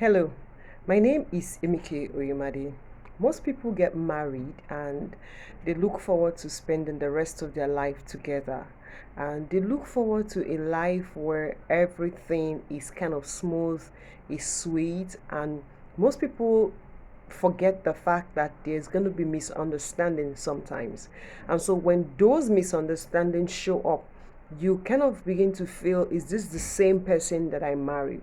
Hello, my name is Emike Oyemade. Most people get married and they look forward to spending the rest of their life together. And they look forward to a life where everything is kind of smooth, is sweet, and most people forget the fact that there's going to be misunderstandings sometimes. And so when those misunderstandings show up, you kind of begin to feel, is this the same person that I married?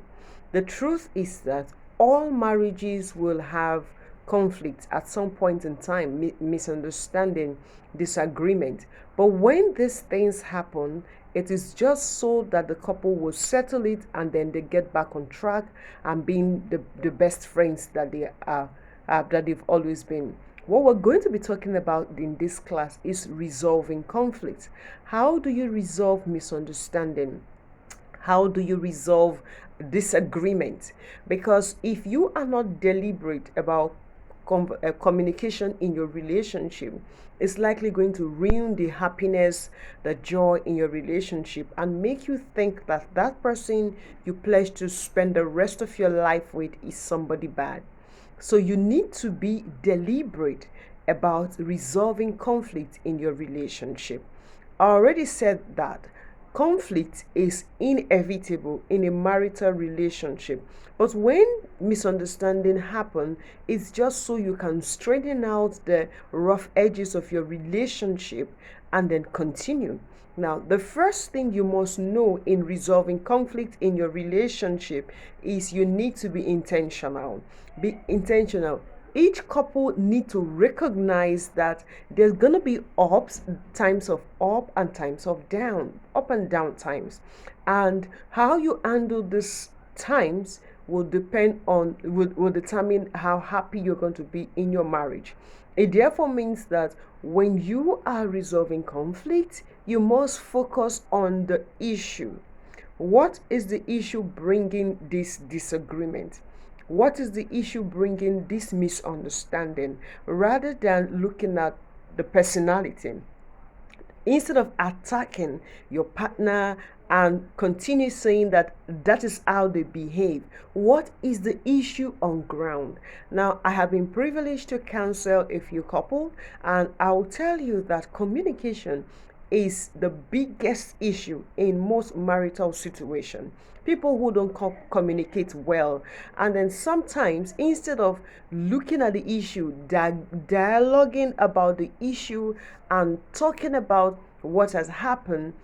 The truth is that all marriages will have conflict at some point in time, misunderstanding, disagreement. But when these things happen, it is just so that the couple will settle it and then they get back on track and being the best friends that they are, that they've always been. What we're going to be talking about in this class is resolving conflict. How do you resolve misunderstanding? How do you resolve disagreement? Because if you are not deliberate about communication in your relationship, it's likely going to ruin the happiness, the joy in your relationship, and make you think that that person you pledge to spend the rest of your life with is somebody bad. So you need to be deliberate about resolving conflict in your relationship. I already said that conflict is inevitable in a marital relationship. But when misunderstanding happen, it's just so you can straighten out the rough edges of your relationship and then continue. Now, the first thing you must know in resolving conflict in your relationship is you need to be intentional. Be intentional. Each couple need to recognize that there's going to be ups, times of up and times of down, up and down times. And how you handle these times will determine how happy you're going to be in your marriage. It therefore means that when you are resolving conflict, you must focus on the issue. What is the issue bringing this disagreement? What is the issue bringing this misunderstanding? Rather than looking at the personality, instead of attacking your partner and continue saying that that is how they behave, what is the issue on ground? Now, I have been privileged to counsel a few couples, and I'll tell you that communication is the biggest issue in most marital situations. People who don't communicate well, and then sometimes instead of looking at the issue, dialoguing about the issue and talking about what has happened,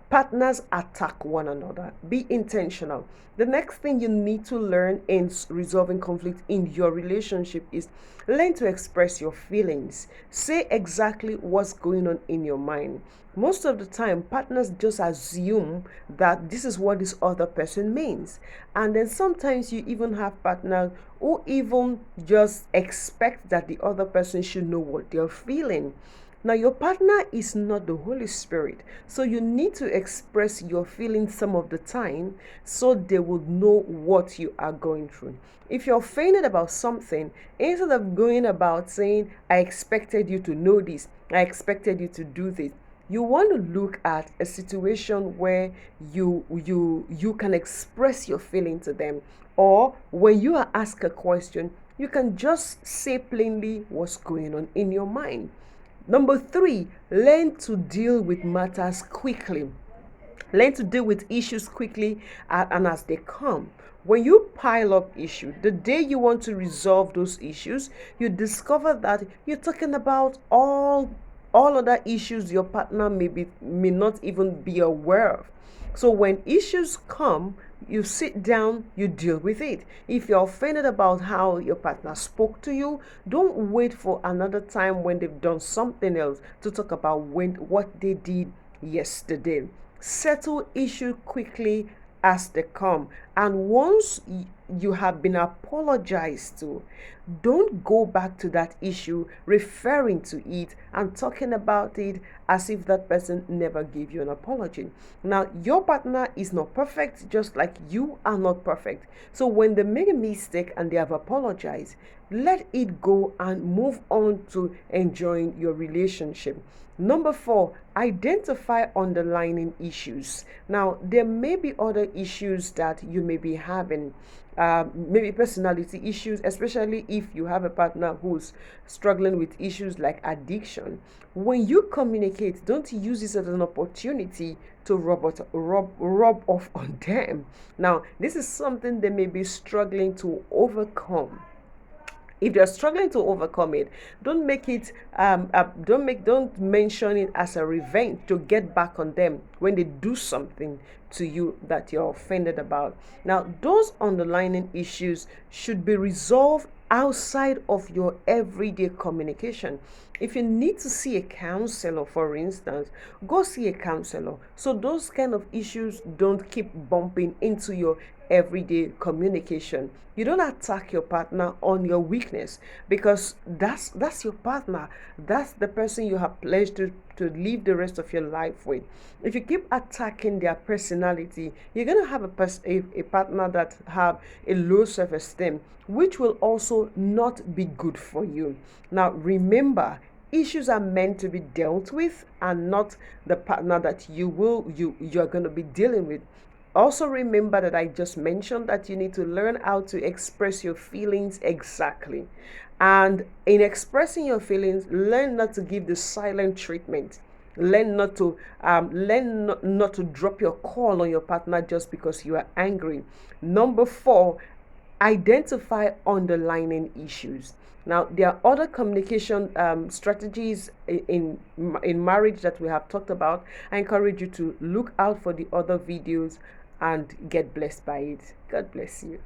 partners attack one another. Be intentional. The next thing you need to learn in resolving conflict in your relationship is learn to express your feelings. Say exactly what's going on in your mind. Most of the time, partners just assume that this is what this other person means. And then sometimes you even have partners who even just expect that the other person should know what they're feeling. Now, your partner is not the Holy Spirit, so you need to express your feelings some of the time so they would know what you are going through. If you're offended about something, instead of going about saying, I expected you to know this, I expected you to do this, you want to look at a situation where you can express your feeling to them, or when you are asked a question, you can just say plainly what's going on in your mind. Number three, learn to deal with matters quickly. Learn to deal with issues quickly and as they come. When you pile up issues, the day you want to resolve those issues, you discover that you're talking about all other issues your partner may not even be aware of. So when issues come, you sit down, you deal with it. If you're offended about how your partner spoke to you, don't wait for another time when they've done something else to talk about what they did yesterday. Settle issue quickly as they come. And once you have been apologized to, don't go back to that issue, referring to it and talking about it as if that person never gave you an apology. Now, your partner is not perfect, just like you are not perfect. So when they make a mistake and they have apologized, let it go and move on to enjoying your relationship. Number four, identify underlying issues. Now, there may be other issues that you may be having. maybe personality issues, especially if you have a partner who's struggling with issues like addiction. When you communicate, don't use this as an opportunity to rub off on them. Now, this is something they may be struggling to overcome. If they're struggling to overcome it, don't make it don't mention it as a revenge to get back on them when they do something to you that you're offended about. Now, those underlying issues should be resolved outside of your everyday communication. If you need to see a counselor, for instance, go see a counselor so those kind of issues don't keep bumping into your everyday communication. You don't attack your partner on your weakness, because that's your partner. That's the person you have pledged to live the rest of your life with. If you keep attacking their personality, you're going to have a partner that have a low self-esteem, which will also not be good for you. Now, remember, issues are meant to be dealt with, and not the partner that you're going to be dealing with. Also, remember that I just mentioned that you need to learn how to express your feelings exactly. And in expressing your feelings, learn not to give the silent treatment. Learn not to drop your call on your partner just because you are angry. Number four, identify underlying issues. Now, there are other communication strategies in marriage that we have talked about. I encourage you to look out for the other videos and get blessed by it. God bless you.